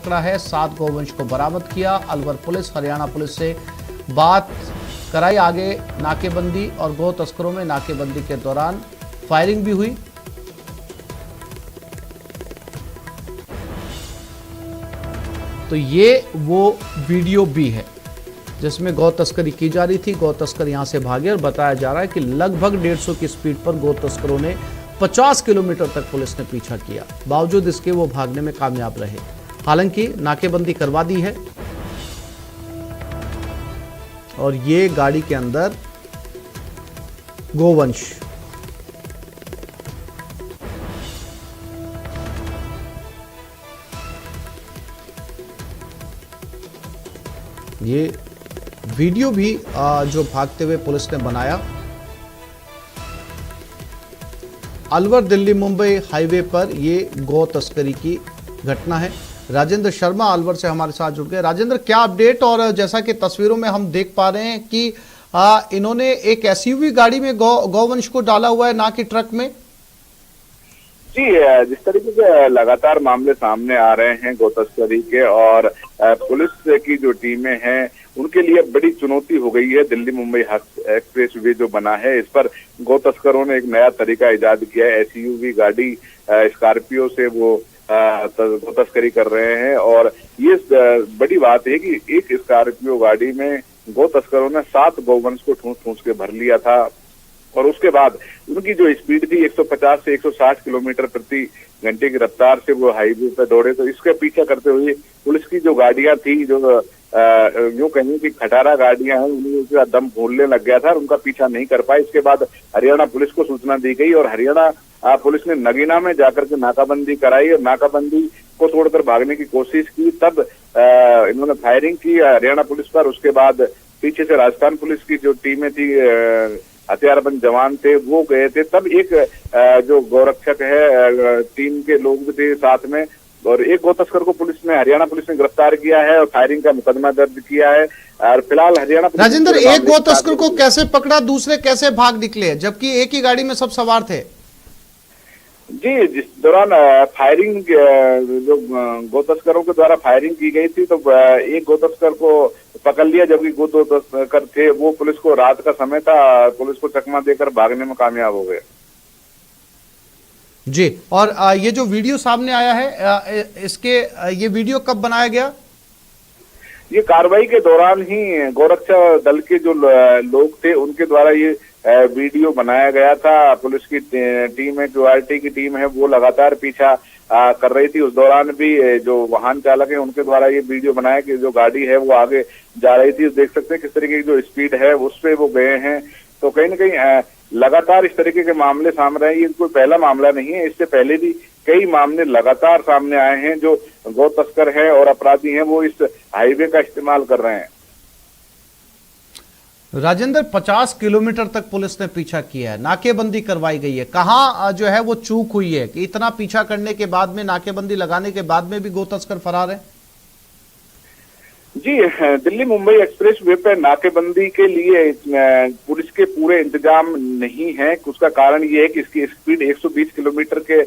पकड़ा है, 7 गोवंश को बरामद किया। अलवर पुलिस, हरियाणा पुलिस से बात कराई आगे नाकेबंदी और गौ तस्करों में नाकेबंदी के दौरान फायरिंग भी हुई। तो ये वो वीडियो भी है जिसमें गौ तस्करी की जा रही थी। गौ तस्कर यहां से भागे और बताया जा रहा है कि लगभग 150 की स्पीड पर गौ तस्करों ने 50 किलोमीटर तक पुलिस ने पीछा किया। बावजूद इसके वो भागने में कामयाब रहे। हालांकि नाकेबंदी करवा दी है और ये गाड़ी के अंदर गोवंश, ये वीडियो भी जो भागते हुए पुलिस ने बनाया। अलवर दिल्ली मुंबई हाईवे पर ये गौ तस्करी की घटना है। राजेंद्र शर्मा अलवर से हमारे साथ जुड़ गए। राजेंद्र, क्या अपडेट? और जैसा कि तस्वीरों में हम देख पा रहे हैं कि इन्होंने एक एसयूवी गाड़ी में गौवंश को डाला हुआ है, ना कि ट्रक में। जी, जिस तरीके से लगातार मामले सामने आ रहे हैं गौ तस्करी के, और पुलिस की जो टीमें हैं उनके लिए बड़ी चुनौती हो गई है दिल्ली मुंबई एक्सप्रेस वे जो बना है। इस पर गौ तस्करों ने एक नया तरीका इजाद किया है। एसयूवी गाड़ी स्कॉर्पियो से वो गौ तस्करी कर रहे हैं, और ये बड़ी बात है कि एक स्कॉर्पियो गाड़ी में गौ तस्करों ने 7 गौवंश को ठूंस के भर लिया था। और उसके बाद उनकी जो स्पीड थी 150 से 160 किलोमीटर प्रति घंटे की रफ्तार से वो हाईवे पे दौड़े। तो इसका पीछा करते हुए पुलिस की जो गाड़ियां थी, जो यूं कहें कि खटारा गाड़ियां हैं, उनका दम भूलने लग गया था और उनका पीछा नहीं कर पाए। इसके बाद हरियाणा पुलिस को सूचना दी गई और हरियाणा पुलिस ने नगीना में जाकर के नाकाबंदी कराई और नाकाबंदी को तोड़कर भागने की कोशिश की। तब इन्होंने फायरिंग की हरियाणा पुलिस पर। उसके बाद पीछे से राजस्थान पुलिस की जो टीमें थी, हथियारबंद जवान थे, वो गए थे। तब एक जो गौरक्षक है, टीम के लोग भी थे साथ में, और एक गौ तस्कर को हरियाणा पुलिस ने गिरफ्तार किया है और फायरिंग का मुकदमा दर्ज किया है। और फिलहाल हरियाणा पुलिस। राजेंद्र, एक गौ तस्कर को कैसे पकड़ा, दूसरे कैसे भाग निकले, जबकि एक ही गाड़ी में सब सवार थे? जी, जिस दौरान फायरिंग जो गौ तस्करों के द्वारा फायरिंग की गई थी, तो एक गौ तस्कर को पकड़ लिया, जबकि गौ तस्कर थे वो पुलिस को, रात का समय था, पुलिस को चकमा देकर भागने में कामयाब हो गए। जी, और ये जो वीडियो सामने आया है, ये वीडियो कब बनाया गया? ये कार्रवाई के दौरान ही गौरक्षा दल के जो लोग थे उनके द्वारा ये वीडियो बनाया गया था। पुलिस की टीम है, क्यूआरटी की टीम है, वो लगातार पीछा कर रही थी। उस दौरान भी जो वाहन चालक है उनके द्वारा ये वीडियो बनाया कि जो गाड़ी है वो आगे जा रही थी। देख सकते हैं किस तरीके की जो स्पीड है उस पे वो गए हैं। तो कहीं ना कहीं लगातार इस तरीके के मामले सामने आए। ये कोई पहला मामला नहीं है, इससे पहले भी कई मामले लगातार सामने आए हैं। जो गौ तस्कर हैं और अपराधी हैं वो इस हाईवे का इस्तेमाल कर रहे हैं। राजेंद्र, 50 किलोमीटर तक पुलिस ने पीछा किया है, नाकेबंदी करवाई गई है। कहां जो है वो चूक हुई है कि इतना पीछा करने के बाद में, नाकेबंदी लगाने के बाद में भी गौ तस्कर फरार है? जी, दिल्ली मुंबई एक्सप्रेस वे पर नाकेबंदी के लिए पुलिस के पूरे इंतजाम नहीं है। उसका कारण ये है कि इसकी स्पीड 120 किलोमीटर के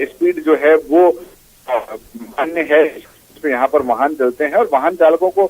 स्पीड जो है वो मान्य है। यहाँ पर वाहन चलते हैं और वाहन चालकों को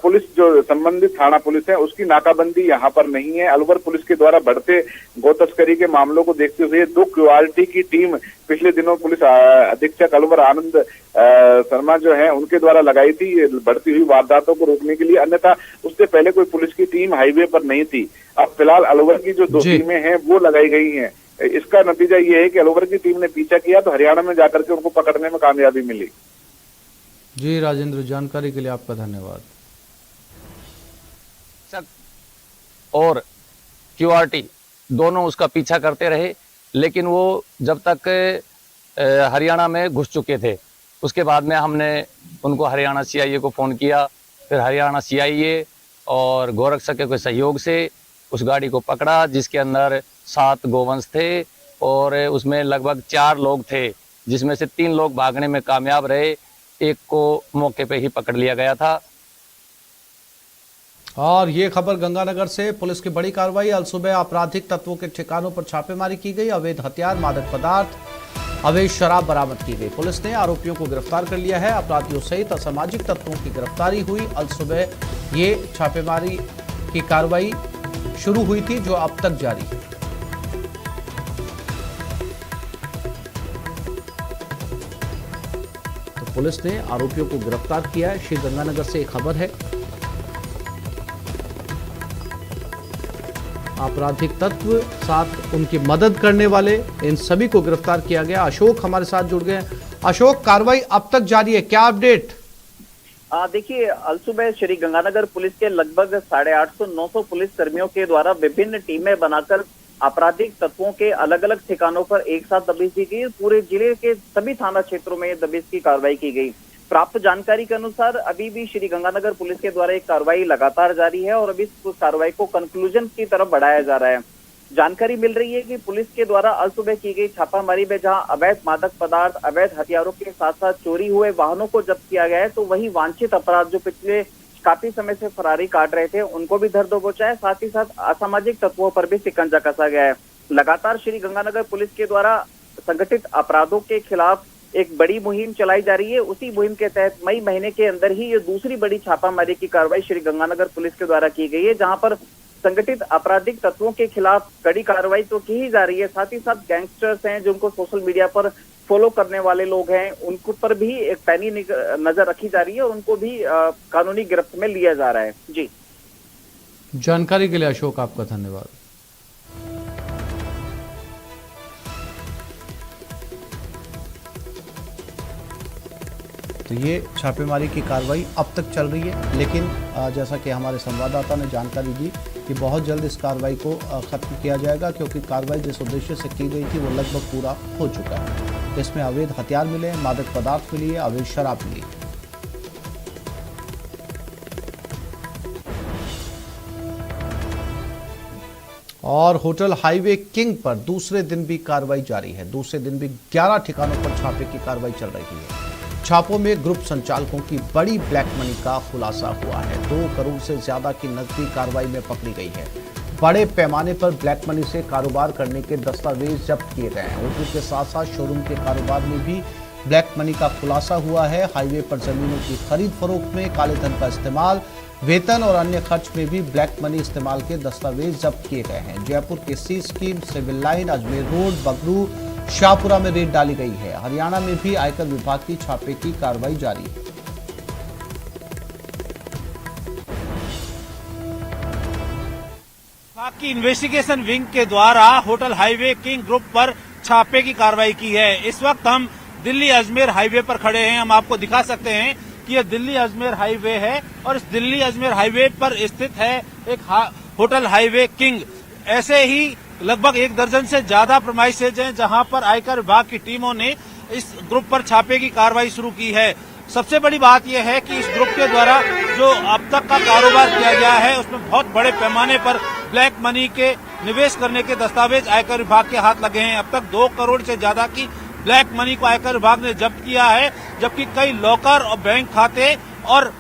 पुलिस, जो संबंधित थाना पुलिस है, उसकी नाकाबंदी यहाँ पर नहीं है। अलवर पुलिस के द्वारा बढ़ते गौ तस्करी के मामलों को देखते हुए 2 क्यूआरटी की टीम पिछले दिनों पुलिस अधीक्षक अलवर आनंद शर्मा जो है उनके द्वारा लगाई थी बढ़ती हुई वारदातों को रोकने के लिए। अन्यथा उससे पहले कोई पुलिस की टीम हाईवे पर नहीं थी। अब फिलहाल अलवर की जो 2 टीमें हैं वो लगाई गई हैं। इसका नतीजा ये है कि अलवर की टीम ने पीछा किया तो हरियाणा में जाकर के उनको पकड़ने में कामयाबी मिली। जी राजेंद्र, जानकारी के लिए आपका धन्यवाद। और क्यूआरटी दोनों उसका पीछा करते रहे, लेकिन वो जब तक हरियाणा में घुस चुके थे, उसके बाद में हमने उनको हरियाणा सीआईए को फ़ोन किया। फिर हरियाणा सीआईए और गोरक्षक के सहयोग से उस गाड़ी को पकड़ा, जिसके अंदर 7 गोवंश थे और उसमें लगभग 4 लोग थे, जिसमें से 3 लोग भागने में कामयाब रहे। एक को मौके पे ही पकड़ लिया गया था। और ये खबर गंगानगर से। पुलिस की बड़ी कार्रवाई। अल सुबह आपराधिक तत्वों के ठिकानों पर छापेमारी की गई। अवैध हथियार, मादक पदार्थ अवैध शराब बरामद की गई। पुलिस ने आरोपियों को गिरफ्तार कर लिया है। अपराधियों सहित असामाजिक तत्वों की गिरफ्तारी हुई। अल सुबह ये छापेमारी की कार्रवाई शुरू हुई थी, जो अब तक जारी है। तो पुलिस ने आरोपियों को गिरफ्तार किया है। श्री गंगानगर से एक खबर है। आपराधिक तत्व, साथ उनकी मदद करने वाले, इन सभी को गिरफ्तार किया गया। अशोक हमारे साथ जुड़ गए। अशोक, कार्रवाई अब तक जारी है, क्या अपडेट? देखिए, अल सुबह श्री गंगानगर पुलिस के लगभग 850-900 पुलिस कर्मियों के द्वारा विभिन्न टीमें बनाकर आपराधिक तत्वों के अलग अलग ठिकानों पर एक साथ दबिश दी गई। पूरे जिले के सभी थाना क्षेत्रों में दबिश की कार्रवाई की गई। प्राप्त जानकारी के अनुसार अभी भी श्री गंगानगर पुलिस के द्वारा एक कार्रवाई लगातार जारी है और अभी इस कार्रवाई को कंक्लूजन की तरफ बढ़ाया जा रहा है। जानकारी मिल रही है कि पुलिस के द्वारा अल सुबह की गई छापामारी में जहां अवैध मादक पदार्थ, अवैध हथियारों के साथ साथ चोरी हुए वाहनों को जब्त किया गया है, तो वही वांछित अपराध जो पिछले काफी समय से फरारी काट रहे थे, उनको भी धर दबोचा है। साथ ही साथ असामाजिक तत्वों पर भी शिकंजा कसा गया है। लगातार श्री गंगानगर पुलिस के द्वारा संगठित अपराधों के खिलाफ एक बड़ी मुहिम चलाई जा रही है। उसी मुहिम के तहत मई महीने के अंदर ही ये दूसरी बड़ी छापामारी की कार्रवाई श्री गंगानगर पुलिस के द्वारा की गई है, जहां पर संगठित आपराधिक तत्वों के खिलाफ कड़ी कार्रवाई तो की ही जा रही है, साथ ही साथ गैंगस्टर्स हैं जिनको सोशल मीडिया पर फॉलो करने वाले लोग हैं, उनको पर भी एक पैनी नजर रखी जा रही है और उनको भी कानूनी गिरफ्त में लिया जा रहा है। जी, जानकारी के लिए अशोक आपका धन्यवाद। तो ये छापेमारी की कार्रवाई अब तक चल रही है, लेकिन जैसा कि हमारे संवाददाता ने जानकारी दी कि बहुत जल्द इस कार्रवाई को खत्म किया जाएगा, क्योंकि कार्रवाई जिस उद्देश्य से की गई थी वो लगभग पूरा हो चुका है। इसमें अवैध हथियार मिले, मादक पदार्थ मिली है, अवैध शराब मिली। और होटल हाईवे किंग पर दूसरे दिन भी कार्रवाई जारी है। दूसरे दिन भी 11 ठिकानों पर छापे की कार्रवाई चल रही है। छापों में ग्रुप संचालकों की बड़ी ब्लैक मनी का खुलासा हुआ है। 2 करोड़ से ज्यादा की नकदी कार्रवाई में पकड़ी गई है। बड़े पैमाने पर ब्लैक मनी से कारोबार करने के दस्तावेज जब्त किए गए हैं। होटल के साथ साथ शोरूम के कारोबार में भी ब्लैक मनी का खुलासा हुआ है। हाईवे पर जमीनों की खरीद फरोख्त में काले धन का इस्तेमाल, वेतन और अन्य खर्च में भी ब्लैक मनी इस्तेमाल के दस्तावेज जब्त किए गए हैं। जयपुर के C scheme, civil line, Ajmer road, Bagru, Shahpura में रेड डाली गई है। हरियाणा में भी आयकर विभाग की छापे की कार्रवाई जारी है। विभाग की इन्वेस्टिगेशन विंग के द्वारा होटल हाईवे किंग ग्रुप पर छापे की कार्रवाई की है। इस वक्त हम दिल्ली अजमेर हाईवे पर खड़े हैं। हम आपको दिखा सकते हैं कि यह दिल्ली अजमेर हाईवे है और इस दिल्ली अजमेर हाईवे पर स्थित है एक होटल हाईवे किंग। ऐसे ही लगभग 1 दर्जन से ज्यादा प्रेमाइसेज हैं जहां पर आयकर विभाग की टीमों ने इस ग्रुप पर छापे की कार्रवाई शुरू की है। सबसे बड़ी बात यह है कि इस ग्रुप के द्वारा जो अब तक का कारोबार किया गया है उसमें बहुत बड़े पैमाने पर ब्लैक मनी के निवेश करने के दस्तावेज आयकर विभाग के हाथ लगे हैं। अब तक 2 करोड़ से ज्यादा की ब्लैक मनी को आयकर विभाग ने जब्त किया है, जबकि कई लॉकर और बैंक खाते और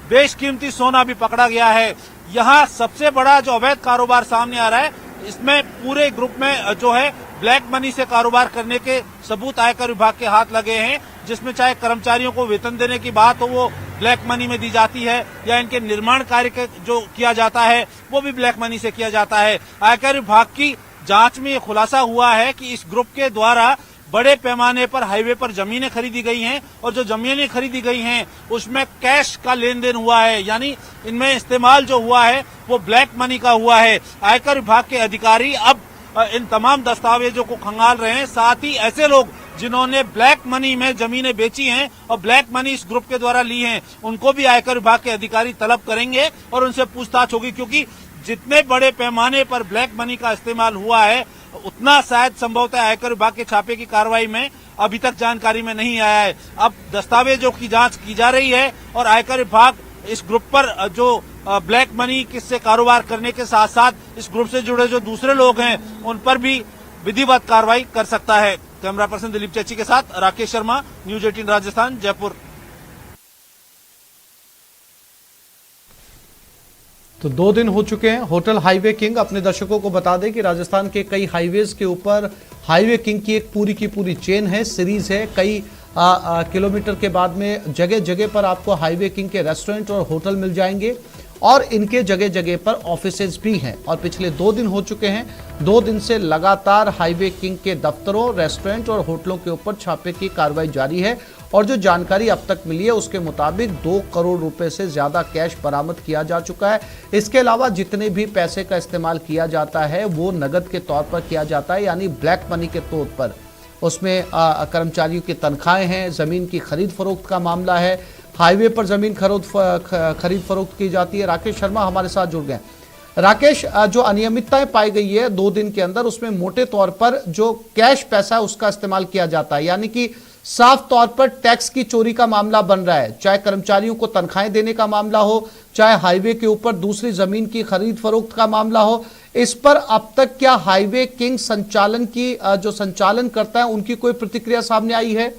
बेशकीमती सोना भी पकड़ा गया है। यहाँ सबसे बड़ा जो अवैध कारोबार सामने आ रहा है, इसमें पूरे ग्रुप में जो है ब्लैक मनी से कारोबार करने के सबूत आयकर विभाग के हाथ लगे हैं, जिसमें चाहे कर्मचारियों को वेतन देने की बात हो वो ब्लैक मनी में दी जाती है, या इनके निर्माण कार्य जो किया जाता है वो भी ब्लैक मनी से किया जाता है। आयकर विभाग की जांच में ये खुलासा हुआ है कि इस ग्रुप के द्वारा बड़े पैमाने पर हाईवे पर जमीनें खरीदी गई हैं और जो जमीनें खरीदी गई हैं उसमें कैश का लेन देन हुआ है, यानी इनमें इस्तेमाल जो हुआ है वो ब्लैक मनी का हुआ है। आयकर विभाग के अधिकारी अब इन तमाम दस्तावेजों को खंगाल रहे हैं। साथ ही ऐसे लोग जिन्होंने ब्लैक मनी में जमीनें बेची हैं और ब्लैक मनी इस ग्रुप के द्वारा ली हैं, उनको भी आयकर विभाग के अधिकारी तलब करेंगे और उनसे पूछताछ होगी, क्योंकि जितने बड़े पैमाने पर ब्लैक मनी का इस्तेमाल हुआ है उतना शायद संभवतः आयकर विभाग के छापे की कार्रवाई में अभी तक जानकारी में नहीं आया है। अब दस्तावेजों की जांच की जा रही है और आयकर विभाग इस ग्रुप पर जो ब्लैक मनी किससे कारोबार करने के साथ साथ इस ग्रुप से जुड़े जो दूसरे लोग हैं उन पर भी विधिवत कार्रवाई कर सकता है। कैमरा पर्सन दिलीप चच्ची के साथ राकेश शर्मा, न्यूज 18 राजस्थान, जयपुर। तो 2 दिन हो चुके हैं। होटल हाईवे किंग, अपने दर्शकों को बता दें कि राजस्थान के कई हाईवेज के ऊपर हाईवे किंग की एक पूरी की पूरी चेन है, सीरीज है। कई किलोमीटर के बाद में जगह जगह पर आपको हाईवे किंग के रेस्टोरेंट और होटल मिल जाएंगे और इनके जगह जगह पर ऑफिसेज भी हैं। और पिछले 2 दिन हो चुके हैं। 2 दिन से लगातार हाईवे किंग के दफ्तरों, रेस्टोरेंट और होटलों के ऊपर छापे की कार्रवाई जारी है। और जो जानकारी अब तक मिली है उसके मुताबिक 2 करोड़ रुपए से ज्यादा कैश बरामद किया जा चुका है। इसके अलावा जितने भी पैसे का इस्तेमाल किया जाता है वो नगद के तौर पर किया जाता है, यानी ब्लैक मनी के तौर पर। उसमें कर्मचारियों की तनख्वाहें हैं, जमीन की खरीद फरोख्त का मामला है, हाईवे पर जमीन खरीद फरोख्त की जाती है। राकेश शर्मा हमारे साथ जुड़ गए। राकेश, जो अनियमितताएं पाई गई है 2 दिन के अंदर, उसमें मोटे तौर पर जो कैश पैसा है उसका इस्तेमाल किया जाता है, यानी कि साफ तौर पर टैक्स की चोरी का मामला बन रहा है। चाहे कर्मचारियों को तनख्वाहें देने का मामला हो, चाहे हाईवे के ऊपर दूसरी जमीन की खरीद फरोख्त का मामला हो, इस पर अब तक क्या हाईवे किंग संचालन की जो संचालन करता है उनकी कोई प्रतिक्रिया सामने आई है?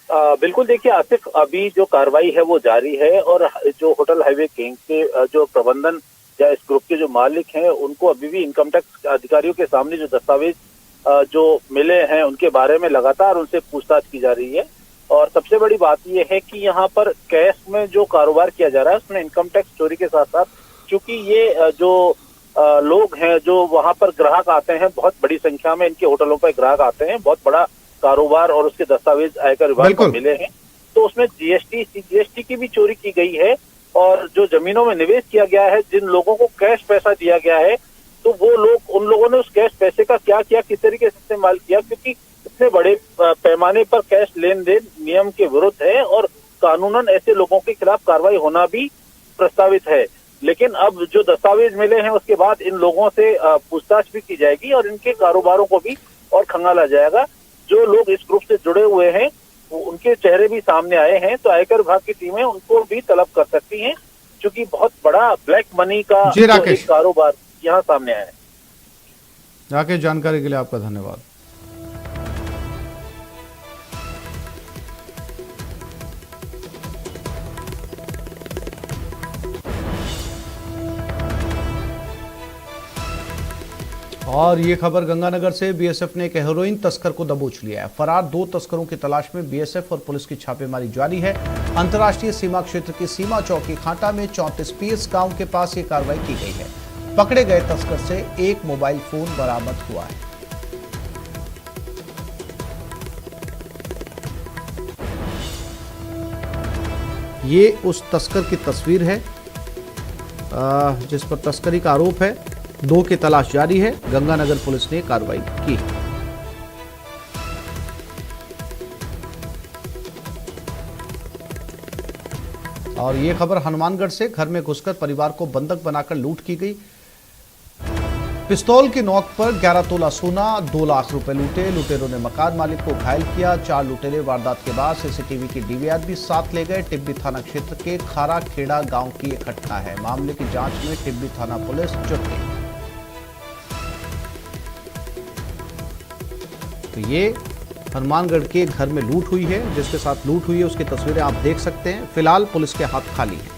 बिल्कुल, देखिए आसिफ, अभी जो कार्रवाई है वो जारी है और जो होटल हाईवे किंग के जो प्रबंधन या इस ग्रुप के जो मालिक हैं उनको अभी भी इनकम टैक्स अधिकारियों के सामने जो दस्तावेज जो मिले हैं उनके बारे में लगातार उनसे पूछताछ की जा रही है। और सबसे बड़ी बात यह है कि यहाँ पर कैश में जो कारोबार किया जा रहा है उसमें इनकम टैक्स चोरी के साथ साथ, क्योंकि ये जो लोग हैं जो वहां पर ग्राहक आते हैं, बहुत बड़ी संख्या में इनके होटलों पर ग्राहक आते हैं, बहुत बड़ा कारोबार और उसके दस्तावेज आयकर विभाग को मिले हैं, तो उसमें जीएसटी की भी चोरी की गई है। और जो जमीनों में निवेश किया गया है, जिन लोगों को कैश पैसा दिया गया है, तो वो लोग, उन लोगों ने उस कैश पैसे का क्या किया, किस तरीके से इस्तेमाल किया, क्योंकि इतने बड़े पैमाने पर कैश लेन देन नियम के विरुद्ध है और कानूनन ऐसे लोगों के खिलाफ कार्रवाई होना भी प्रस्तावित है। लेकिन अब जो दस्तावेज मिले हैं उसके बाद इन लोगों से पूछताछ भी की जाएगी और इनके कारोबारों को भी और खंगाला जाएगा। जो लोग इस ग्रुप से जुड़े हुए हैं उनके चेहरे भी सामने आए हैं, तो आयकर विभाग की टीमें उनको भी तलब कर सकती हैं, क्योंकि बहुत बड़ा ब्लैक मनी का एक कारोबार यहाँ सामने आया है। राकेश, जानकारी के लिए आपका धन्यवाद। और ये खबर गंगानगर से, बीएसएफ ने एक हेरोइन तस्कर को दबोच लिया है। फरार 2 तस्करों की तलाश में बीएसएफ और पुलिस की छापेमारी जारी है। अंतर्राष्ट्रीय सीमा क्षेत्र की सीमा चौकी खांटा में 34 PS गांव के पास ये कार्रवाई की गई है। पकड़े गए तस्कर से एक मोबाइल फोन बरामद हुआ है। ये उस तस्कर की तस्वीर है जिस पर तस्करी का आरोप है। 2 की तलाश जारी है। गंगानगर पुलिस ने कार्रवाई की। और ये खबर हनुमानगढ़ से, घर में घुसकर परिवार को बंधक बनाकर लूट की गई। पिस्तौल की नोक पर 11 तोला सोना, 2 लाख रुपए लूटे। लुटेरों ने मकान मालिक को घायल किया। 4 लुटेरे वारदात के बाद सीसीटीवी की डीवीआर भी साथ ले गए। टिब्बी थाना क्षेत्र के खारा खेड़ा गांव की एक घटना है। मामले की जांच में टिब्बी थाना पुलिस जुट गई। तो ये हनुमानगढ़ के घर में लूट हुई है। जिसके साथ लूट हुई है उसकी तस्वीरें आप देख सकते हैं। फिलहाल पुलिस के हाथ खाली हैं।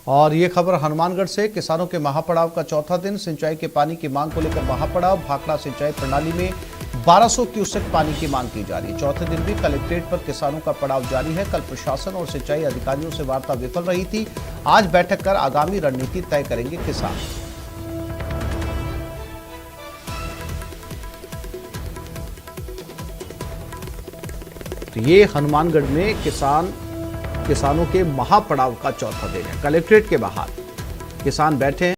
और ये खबर हनुमानगढ़ से, किसानों के महापड़ाव का चौथा दिन। सिंचाई के पानी की मांग को लेकर महापड़ाव। भाखड़ा सिंचाई प्रणाली में 1200 क्यूसेक पानी की मांग की जा रही है। चौथे दिन भी कलेक्ट्रेट पर किसानों का पड़ाव जारी है। कल प्रशासन और सिंचाई अधिकारियों से वार्ता विफल रही थी। आज बैठक कर आगामी रणनीति तय करेंगे किसान। तो ये हनुमानगढ़ में किसानों के महापड़ाव का चौथा दिन है। कलेक्ट्रेट के बाहर किसान बैठे हैं।